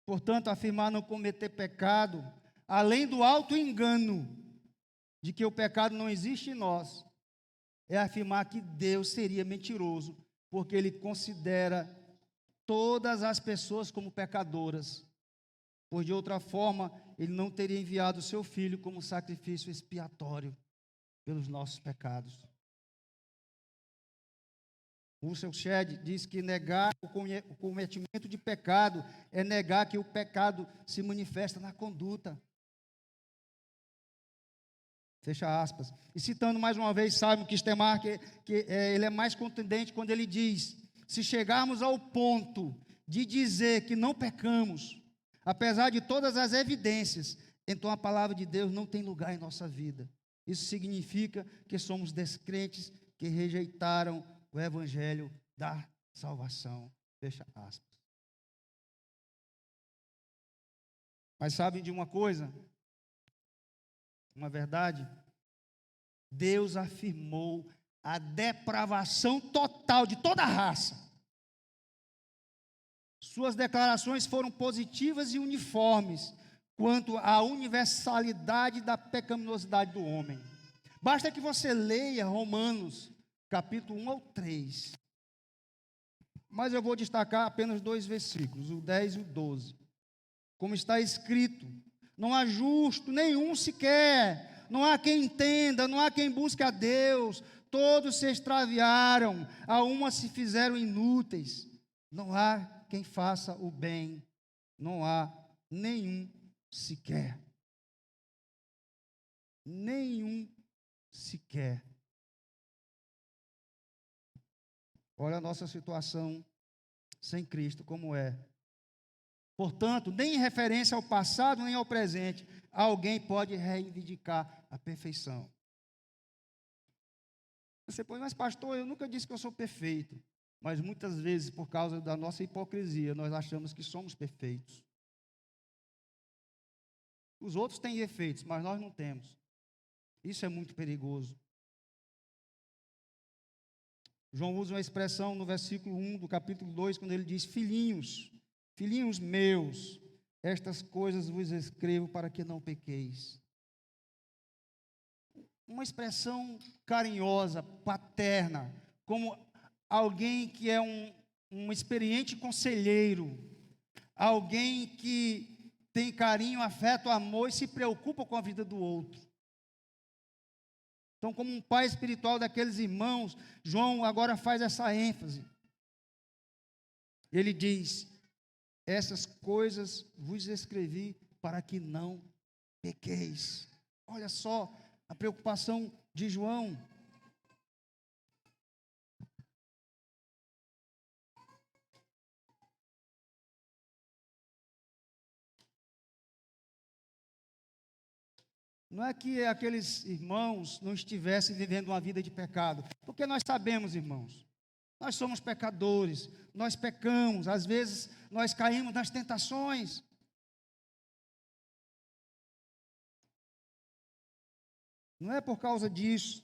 Portanto, afirmar não cometer pecado, além do auto-engano de que o pecado não existe em nós, é afirmar que Deus seria mentiroso, porque Ele considera todas as pessoas como pecadoras, pois de outra forma Ele não teria enviado o seu Filho como sacrifício expiatório pelos nossos pecados. Russell Shedd diz que negar o cometimento de pecado é negar que o pecado se manifesta na conduta. Fecha aspas. E citando mais uma vez Simon Kistemaker, ele é mais contundente quando ele diz: se chegarmos ao ponto de dizer que não pecamos, apesar de todas as evidências, então a palavra de Deus não tem lugar em nossa vida. Isso significa que somos descrentes que rejeitaram o evangelho da salvação. Fecha aspas. Mas sabem de uma coisa? Uma verdade? Deus afirmou a depravação total de toda a raça. Suas declarações foram positivas e uniformes quanto à universalidade da pecaminosidade do homem. Basta que você leia Romanos, capítulo 1 ao 3. Mas eu vou destacar apenas 2 versículos, o 10 e o 12. Como está escrito: não há justo nenhum sequer, não há quem entenda, não há quem busque a Deus. Todos se extraviaram, a uma se fizeram inúteis. Não há quem faça o bem, não há nenhum sequer. Nenhum sequer. Olha a nossa situação sem Cristo como é. Portanto, nem em referência ao passado, nem ao presente, alguém pode reivindicar a perfeição. Você pode, mas pastor, eu nunca disse que eu sou perfeito. Mas muitas vezes, por causa da nossa hipocrisia, nós achamos que somos perfeitos. Os outros têm defeitos, mas nós não temos. Isso é muito perigoso. João usa uma expressão no versículo 1 do capítulo 2, quando ele diz: filhinhos, filhinhos meus, Estas coisas vos escrevo para que não pequeis. Uma expressão carinhosa, paterna, como alguém que é um experiente conselheiro, alguém que tem carinho, afeto, amor e se preocupa com a vida do outro. Então, como um pai espiritual daqueles irmãos, João agora faz essa ênfase. Ele diz: essas coisas vos escrevi para que não pequeis. Olha só a preocupação de João. Não é que aqueles irmãos não estivessem vivendo uma vida de pecado, porque nós sabemos, irmãos, nós somos pecadores, nós pecamos, às vezes nós caímos nas tentações. Não é por causa disso.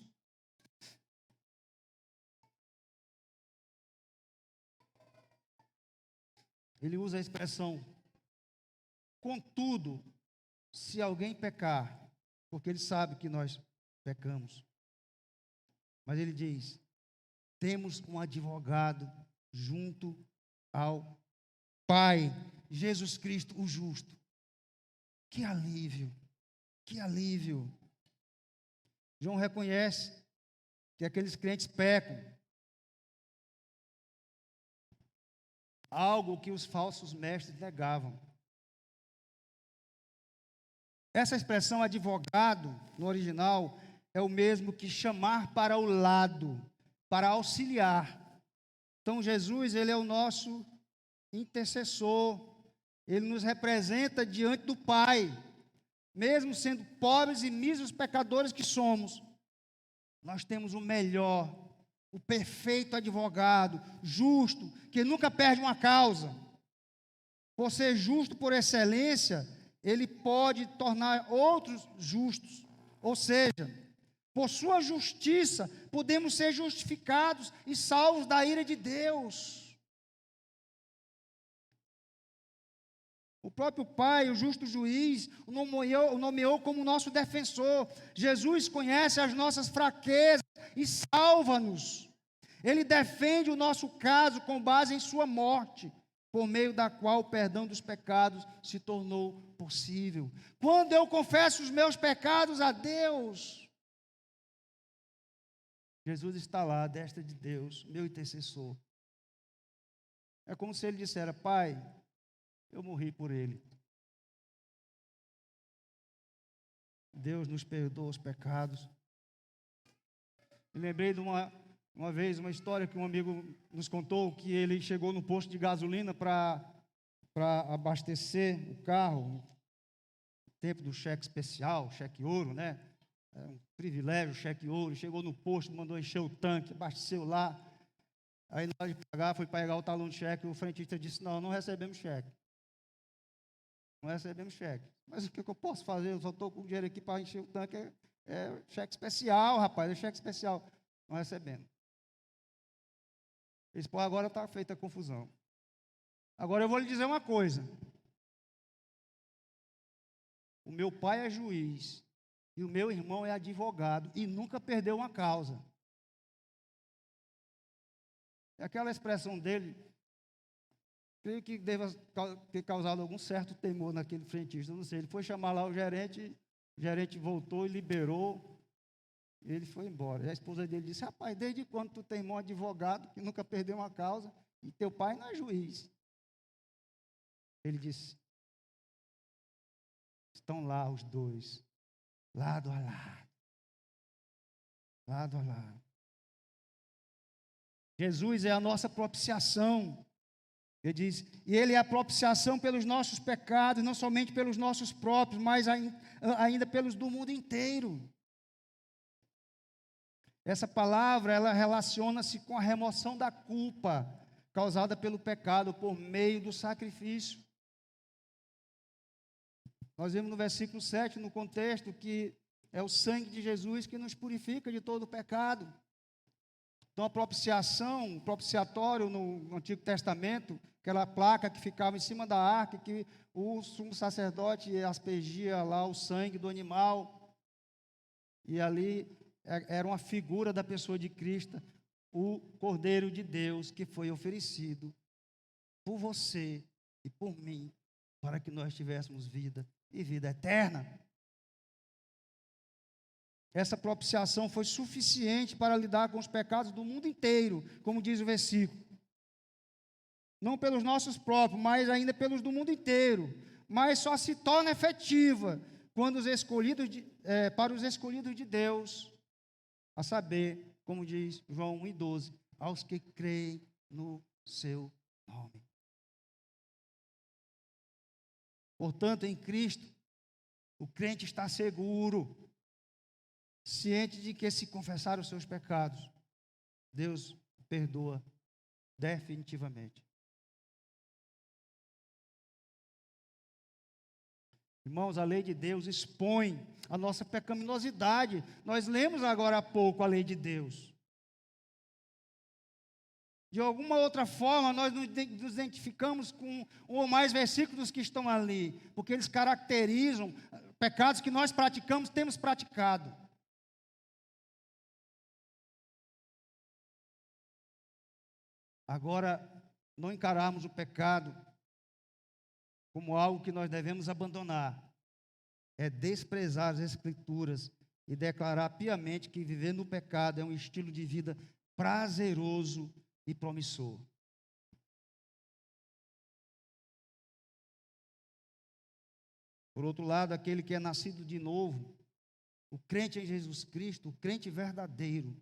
Ele usa a expressão, contudo, se alguém pecar, porque ele sabe que nós pecamos. Mas ele diz: temos um advogado junto ao Pai, Jesus Cristo, o justo. Que alívio, que alívio. João reconhece que aqueles crentes pecam, algo que os falsos mestres negavam. Essa expressão advogado, no original, é o mesmo que chamar para o lado, para auxiliar. Então, Jesus, ele é o nosso intercessor, ele nos representa diante do Pai, mesmo sendo pobres e míseros pecadores que somos. Nós temos o melhor, o perfeito advogado, justo, que nunca perde uma causa. Por ser justo por excelência, ele pode tornar outros justos. Ou seja, por sua justiça, podemos ser justificados e salvos da ira de Deus. O próprio Pai, o justo juiz, o nomeou como nosso defensor. Jesus conhece as nossas fraquezas e salva-nos. Ele defende o nosso caso com base em sua morte, por meio da qual o perdão dos pecados se tornou possível. Quando eu confesso os meus pecados a Deus, Jesus está lá, à destra de Deus, meu intercessor. É como se ele dissera: Pai, eu morri por ele. Deus nos perdoa os pecados. Eu lembrei de uma vez, uma história que um amigo nos contou, que ele chegou no posto de gasolina para abastecer o carro, no tempo do cheque especial, cheque ouro, né? É um privilégio, cheque ouro. Chegou no posto, mandou encher o tanque, abasteceu lá. Aí na hora de pagar, foi pegar o talão de cheque, o frentista disse: não recebemos cheque. Não recebemos cheque. Mas o que eu posso fazer? Eu só estou com dinheiro aqui para encher o tanque. É cheque especial, rapaz, é cheque especial. Não recebemos. Ele disse: pô, agora está feita a confusão. Agora eu vou lhe dizer uma coisa. O meu pai é juiz e o meu irmão é advogado e nunca perdeu uma causa. É aquela expressão dele, creio que deva ter causado algum certo temor naquele frentista, não sei. Ele foi chamar lá o gerente voltou e liberou, e ele foi embora. E a esposa dele disse: rapaz, desde quando tu tem um advogado que nunca perdeu uma causa e teu pai não é juiz? Ele disse: estão lá os dois, lado a lado, lado a lado. Jesus é a nossa propiciação. Ele diz: e Ele é a propiciação pelos nossos pecados, não somente pelos nossos próprios, mas ainda pelos do mundo inteiro. Essa palavra, ela relaciona-se com a remoção da culpa causada pelo pecado por meio do sacrifício. Nós vemos no versículo 7, no contexto, que é o sangue de Jesus que nos purifica de todo o pecado. Então, a propiciação, o propiciatório no Antigo Testamento, aquela placa que ficava em cima da arca, que o sumo sacerdote aspergia lá o sangue do animal, e ali era uma figura da pessoa de Cristo, o Cordeiro de Deus, que foi oferecido por você e por mim, para que nós tivéssemos vida e vida eterna. Essa propiciação foi suficiente para lidar com os pecados do mundo inteiro, como diz o versículo. Não pelos nossos próprios, mas ainda pelos do mundo inteiro. Mas só se torna efetiva quando para os escolhidos de Deus, a saber, como diz João 1,12, aos que creem no seu nome. Portanto, em Cristo, o crente está seguro, ciente de que, se confessar os seus pecados, Deus perdoa definitivamente. Irmãos, a lei de Deus expõe a nossa pecaminosidade. Nós lemos agora há pouco a lei de Deus. De alguma outra forma, nós nos identificamos com um ou mais versículos que estão ali, porque eles caracterizam pecados que nós praticamos, temos praticado. Agora, não encararmos o pecado como algo que nós devemos abandonar, é desprezar as Escrituras e declarar piamente que viver no pecado é um estilo de vida prazeroso e promissor. Por outro lado, aquele que é nascido de novo, o crente em Jesus Cristo, o crente verdadeiro,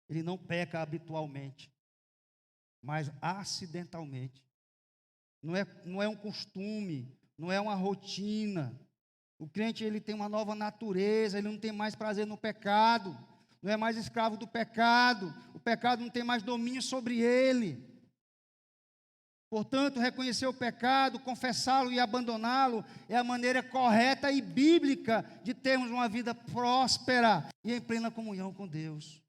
ele não peca habitualmente, mas acidentalmente. Não é um costume, não é uma rotina. O crente, ele tem uma nova natureza, ele não tem mais prazer no pecado, não é mais escravo do pecado, o pecado não tem mais domínio sobre ele. Portanto, reconhecer o pecado, confessá-lo e abandoná-lo é a maneira correta e bíblica de termos uma vida próspera e em plena comunhão com Deus.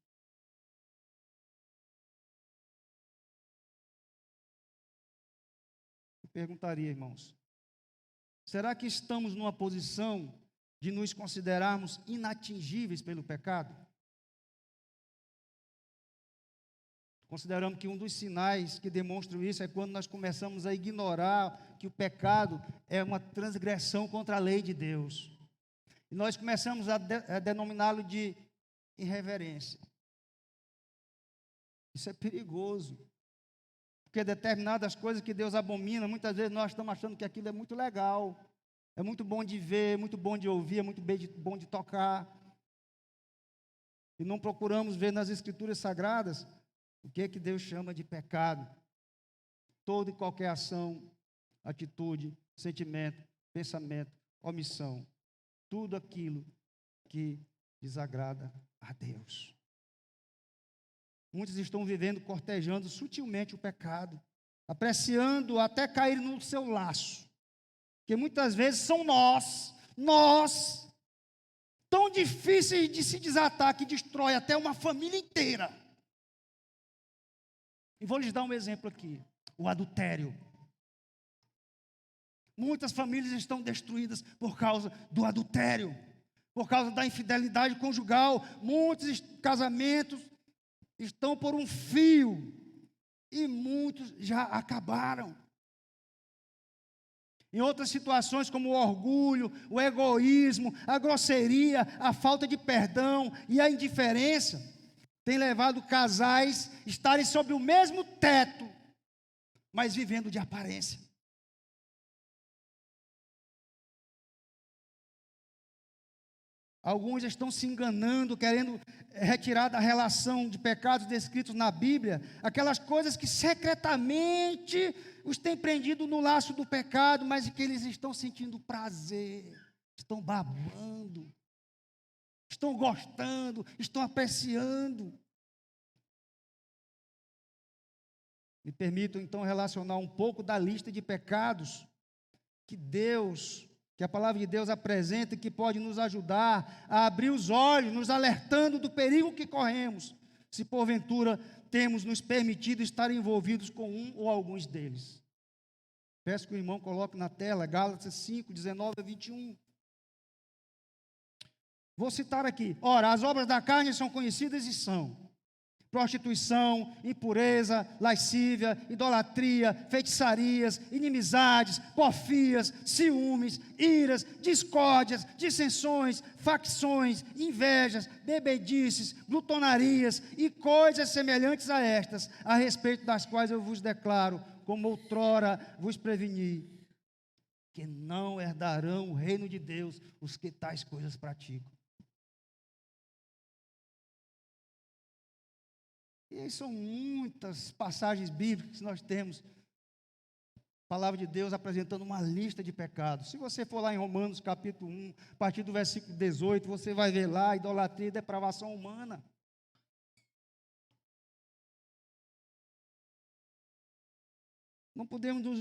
Eu perguntaria, irmãos, será que estamos numa posição de nos considerarmos inatingíveis pelo pecado? Consideramos que um dos sinais que demonstram isso é quando nós começamos a ignorar que o pecado é uma transgressão contra a lei de Deus. E nós começamos a denominá-lo de irreverência. Isso é perigoso. Porque determinadas coisas que Deus abomina, muitas vezes nós estamos achando que aquilo é muito legal, é muito bom de ver, é muito bom de ouvir, é muito bom de tocar. E não procuramos ver nas Escrituras Sagradas o que é que Deus chama de pecado. Toda e qualquer ação, atitude, sentimento, pensamento, omissão, tudo aquilo que desagrada a Deus. Muitos estão vivendo, cortejando sutilmente o pecado, apreciando até cair no seu laço, que muitas vezes são nós, tão difíceis de se desatar, que destrói até uma família inteira. E vou lhes dar um exemplo aqui, o adultério. Muitas famílias estão destruídas por causa do adultério, por causa da infidelidade conjugal. Muitos casamentos estão por um fio e muitos já acabaram. Em outras situações, como o orgulho, o egoísmo, a grosseria, a falta de perdão e a indiferença, tem levado casais a estarem sob o mesmo teto, mas vivendo de aparência. Alguns estão se enganando, querendo retirar da relação de pecados descritos na Bíblia, aquelas coisas que secretamente os têm prendido no laço do pecado, mas que eles estão sentindo prazer, estão babando, estão gostando, estão apreciando. Me permitam então relacionar um pouco da lista de pecados que a palavra de Deus apresenta e que pode nos ajudar a abrir os olhos, nos alertando do perigo que corremos se porventura temos nos permitido estar envolvidos com um ou alguns deles. Peço que o irmão coloque na tela, Gálatas 5, 19 a 21. Vou citar aqui. Ora, as obras da carne são conhecidas e são: prostituição, impureza, lascívia, idolatria, feitiçarias, inimizades, porfias, ciúmes, iras, discórdias, dissensões, facções, invejas, bebedices, glutonarias e coisas semelhantes a estas, a respeito das quais eu vos declaro, como outrora vos preveni, que não herdarão o reino de Deus os que tais coisas praticam. E aí são muitas passagens bíblicas que nós temos, a palavra de Deus apresentando uma lista de pecados. Se você for lá em Romanos capítulo 1, a partir do versículo 18, você vai ver lá idolatria e depravação humana. Não podemos nos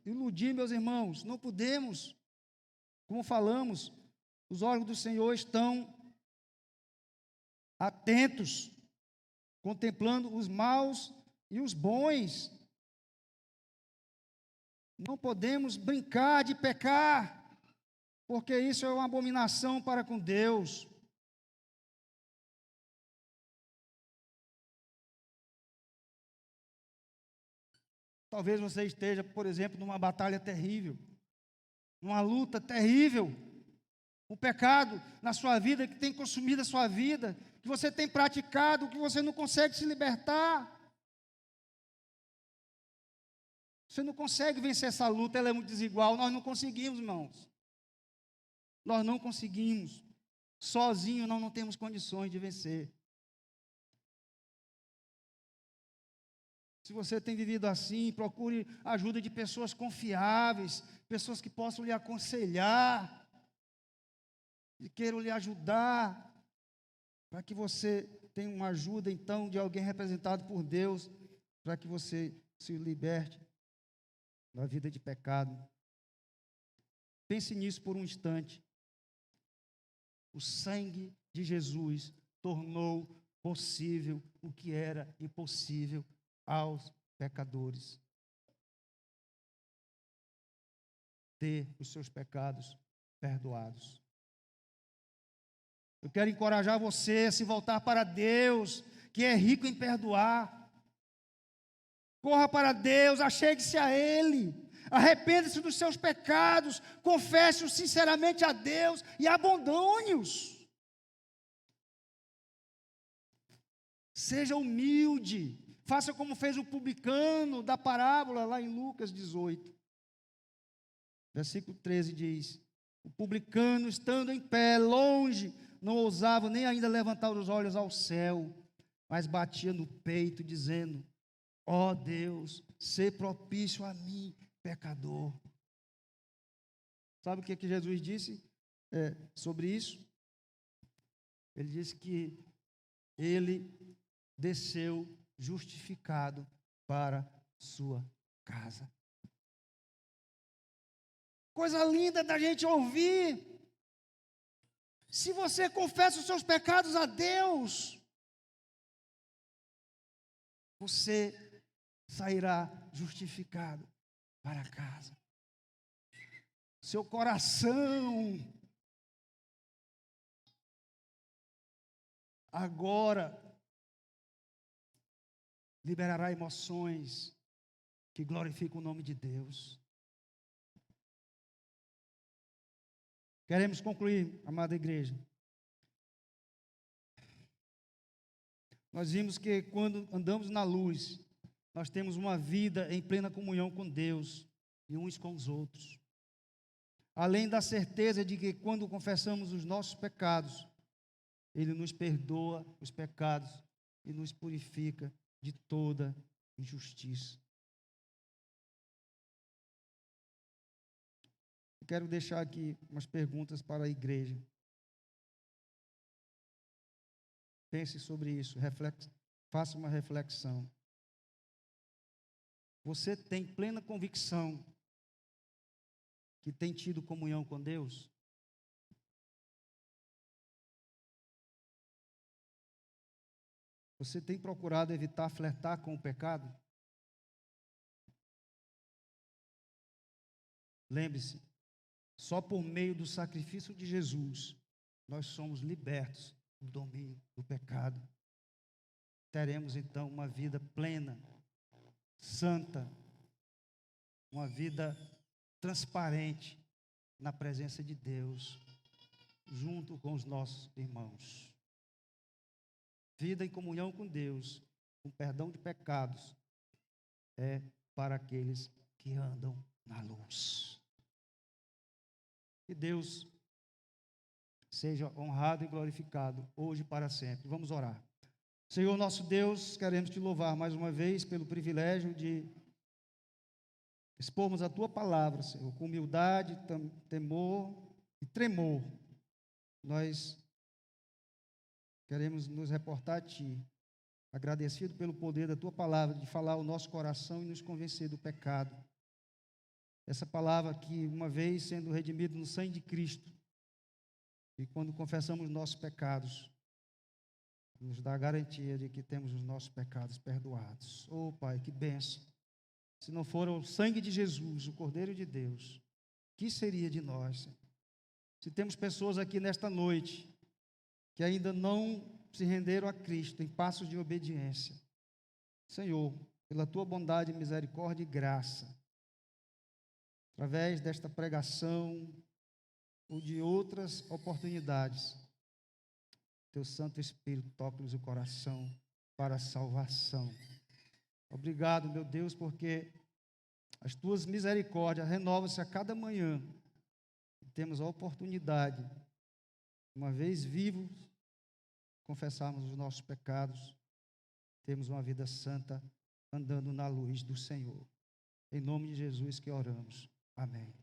iludir, meus irmãos, não podemos. Como falamos, os órgãos do Senhor estão atentos, contemplando os maus e os bons. Não podemos brincar de pecar, porque isso é uma abominação para com Deus. Talvez você esteja, por exemplo, numa batalha terrível, numa luta terrível, um pecado na sua vida que tem consumido a sua vida, que você tem praticado, que você não consegue se libertar. Você não consegue vencer essa luta, ela é muito desigual. Nós não conseguimos, irmãos. Nós não conseguimos. Sozinho nós não temos condições de vencer. Se você tem vivido assim, procure ajuda de pessoas confiáveis, pessoas que possam lhe aconselhar, que queiram lhe ajudar, para que você tenha uma ajuda, então, de alguém representado por Deus, para que você se liberte da vida de pecado. Pense nisso por um instante. O sangue de Jesus tornou possível o que era impossível aos pecadores. Ter os seus pecados perdoados. Eu quero encorajar você a se voltar para Deus, que é rico em perdoar. Corra para Deus, achegue-se a Ele, arrependa-se dos seus pecados, confesse-os sinceramente a Deus e abandone-os. Seja humilde, faça como fez o publicano da parábola lá em Lucas 18. Versículo 13 diz: o publicano, estando em pé, longe, não ousava nem ainda levantar os olhos ao céu, mas batia no peito, dizendo: ó Deus, sê propício a mim, pecador. Sabe o que Jesus disse sobre isso? Ele disse que ele desceu justificado para sua casa. Coisa linda da gente ouvir. Se você confessa os seus pecados a Deus, você sairá justificado para casa. Seu coração agora liberará emoções que glorificam o nome de Deus. Queremos concluir, amada igreja. Nós vimos que quando andamos na luz, nós temos uma vida em plena comunhão com Deus e uns com os outros. Além da certeza de que quando confessamos os nossos pecados, Ele nos perdoa os pecados e nos purifica de toda injustiça. Eu quero deixar aqui umas perguntas para a igreja. Pense sobre isso, faça uma reflexão. Você tem plena convicção que tem tido comunhão com Deus? Você tem procurado evitar flertar com o pecado? Lembre-se, só por meio do sacrifício de Jesus, nós somos libertos do domínio do pecado. Teremos então uma vida plena, santa, uma vida transparente na presença de Deus, junto com os nossos irmãos. Vida em comunhão com Deus, com perdão de pecados, é para aqueles que andam na luz. Que Deus seja honrado e glorificado, hoje e para sempre. Vamos orar. Senhor nosso Deus, queremos te louvar mais uma vez pelo privilégio de expormos a tua palavra, Senhor, com humildade, temor e tremor. Nós queremos nos reportar a ti, agradecido pelo poder da tua palavra, de falar ao nosso coração e nos convencer do pecado. Essa palavra que, uma vez sendo redimido no sangue de Cristo, e quando confessamos nossos pecados, nos dá a garantia de que temos os nossos pecados perdoados. Oh, Pai, que bênção! Se não for o sangue de Jesus, o Cordeiro de Deus, o que seria de nós? Se temos pessoas aqui nesta noite que ainda não se renderam a Cristo em passos de obediência, Senhor, pela tua bondade, misericórdia e graça, através desta pregação ou de outras oportunidades, teu Santo Espírito toca-lhes o coração para a salvação. Obrigado, meu Deus, porque as tuas misericórdias renovam-se a cada manhã. E temos a oportunidade, uma vez vivos, confessarmos os nossos pecados, termos uma vida santa, andando na luz do Senhor. Em nome de Jesus que oramos. Amém.